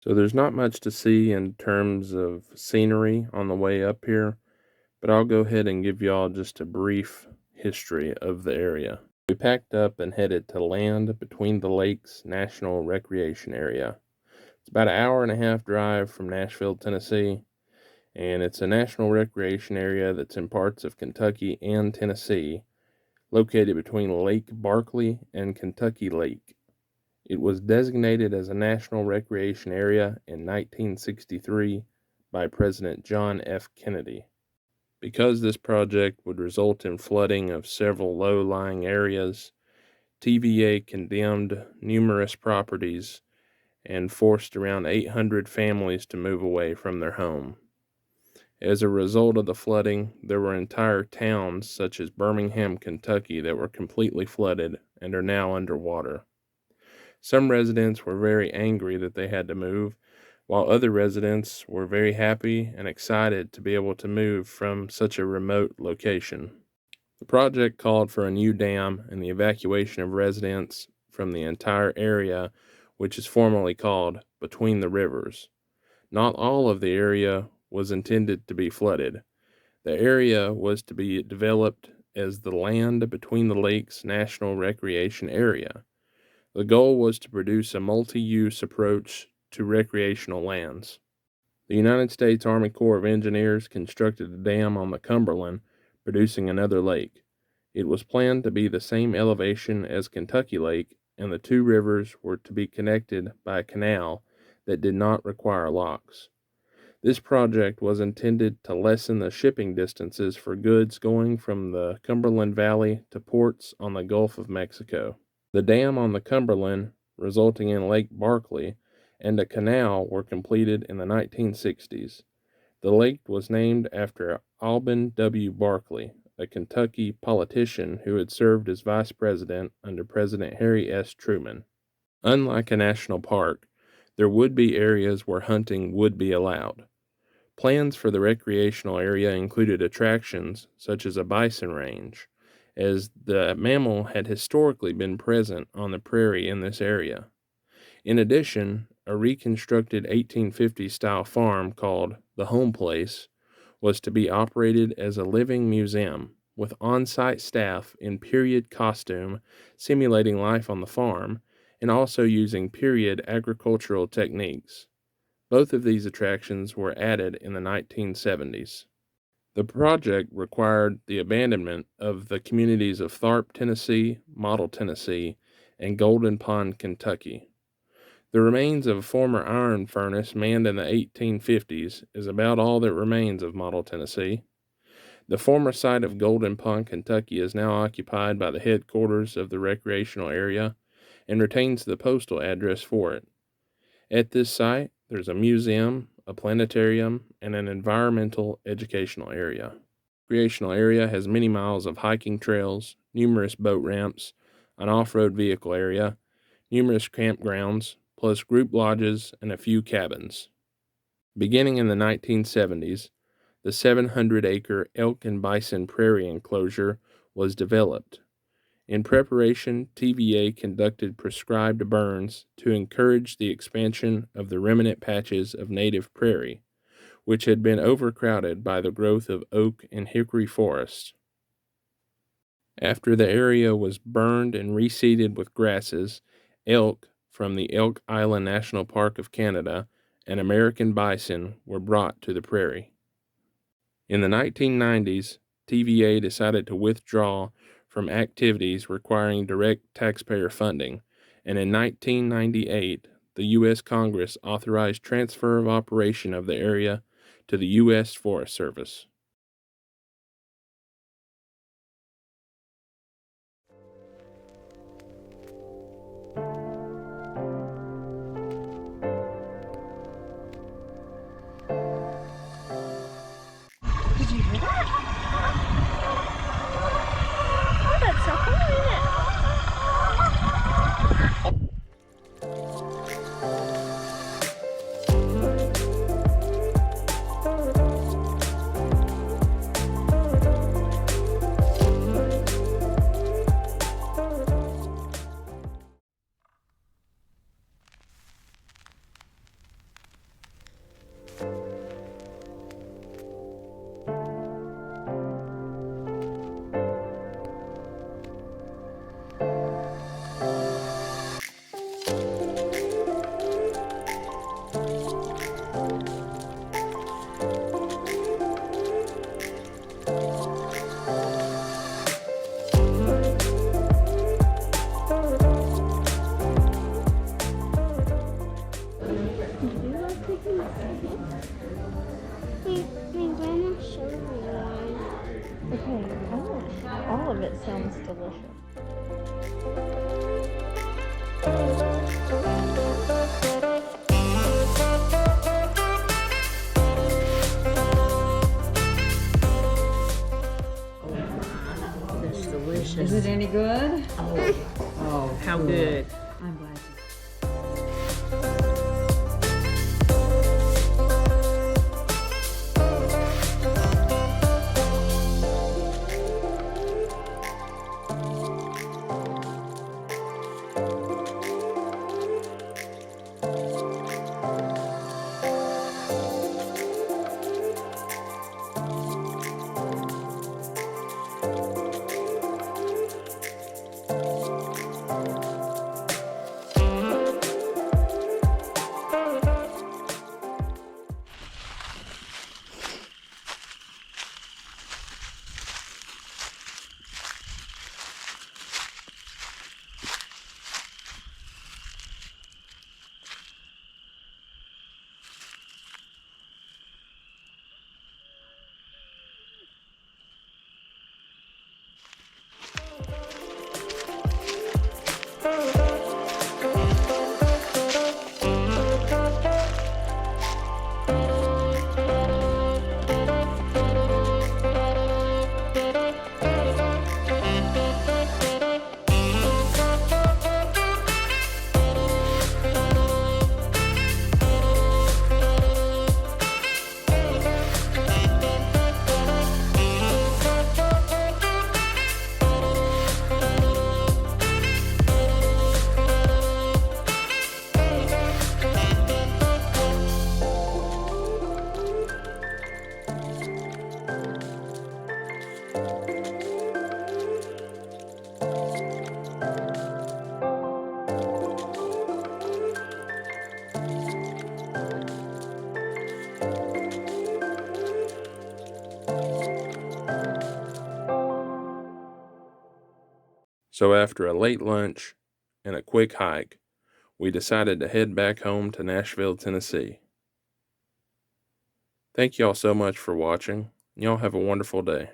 So there's not much to see in terms of scenery on the way up here, but I'll go ahead and give y'all just a brief history of the area. We packed up and headed to Land Between the Lakes National Recreation Area. It's about an hour and a half drive from Nashville, Tennessee, and it's a national recreation area that's in parts of Kentucky and Tennessee, located between Lake Barkley and Kentucky Lake. It was designated as a national recreation area in 1963 by President John F. Kennedy. Because this project would result in flooding of several low-lying areas, TVA condemned numerous properties and forced around 800 families to move away from their home. As a result of the flooding, there were entire towns such as Birmingham, Kentucky, that were completely flooded and are now underwater. Some residents were very angry that they had to move, while other residents were very happy and excited to be able to move from such a remote location. The project called for a new dam and the evacuation of residents from the entire area, which is formally called Between the Rivers. Not all of the area was intended to be flooded. The area was to be developed as the Land Between the Lakes National Recreation Area. The goal was to produce a multi-use approach to recreational lands. The United States Army Corps of Engineers constructed a dam on the Cumberland, producing another lake. It was planned to be the same elevation as Kentucky Lake, and the two rivers were to be connected by a canal that did not require locks. This project was intended to lessen the shipping distances for goods going from the Cumberland Valley to ports on the Gulf of Mexico. The dam on the Cumberland, resulting in Lake Barkley, and a canal were completed in the 1960s. The lake was named after Alban W. Barkley, a Kentucky politician who had served as vice president under President Harry S. Truman. Unlike a national park, there would be areas where hunting would be allowed. Plans for the recreational area included attractions such as a bison range, as the mammal had historically been present on the prairie in this area. In addition, a reconstructed 1850s-style farm called the Home Place was to be operated as a living museum with on-site staff in period costume simulating life on the farm and also using period agricultural techniques. Both of these attractions were added in the 1970s. The project required the abandonment of the communities of Tharp, Tennessee, Model, Tennessee, and Golden Pond, Kentucky. The remains of a former iron furnace manned in the 1850s is about all that remains of Model, Tennessee. The former site of Golden Pond, Kentucky is now occupied by the headquarters of the recreational area and retains the postal address for it. At this site, there's a museum, a planetarium, and an environmental educational area. The recreational area has many miles of hiking trails, numerous boat ramps, an off-road vehicle area, numerous campgrounds, plus group lodges and a few cabins. Beginning in the 1970s, the 700-acre elk and bison prairie enclosure was developed. In preparation, TVA conducted prescribed burns to encourage the expansion of the remnant patches of native prairie, which had been overcrowded by the growth of oak and hickory forests. After the area was burned and reseeded with grasses, elk from the Elk Island National Park of Canada and American bison were brought to the prairie. In the 1990s, TVA decided to withdraw from activities requiring direct taxpayer funding, and in 1998, the U.S. Congress authorized transfer of operation of the area to the U.S. Forest Service. Did you hear that? Oh, that's so cool, isn't it? Do you love picking my grandma showed me one. Okay, all of it sounds delicious. That's delicious. Is it any good? Oh, how good. I'm glad you. So after a late lunch and a quick hike, we decided to head back home to Nashville, Tennessee. Thank y'all so much for watching. Y'all have a wonderful day.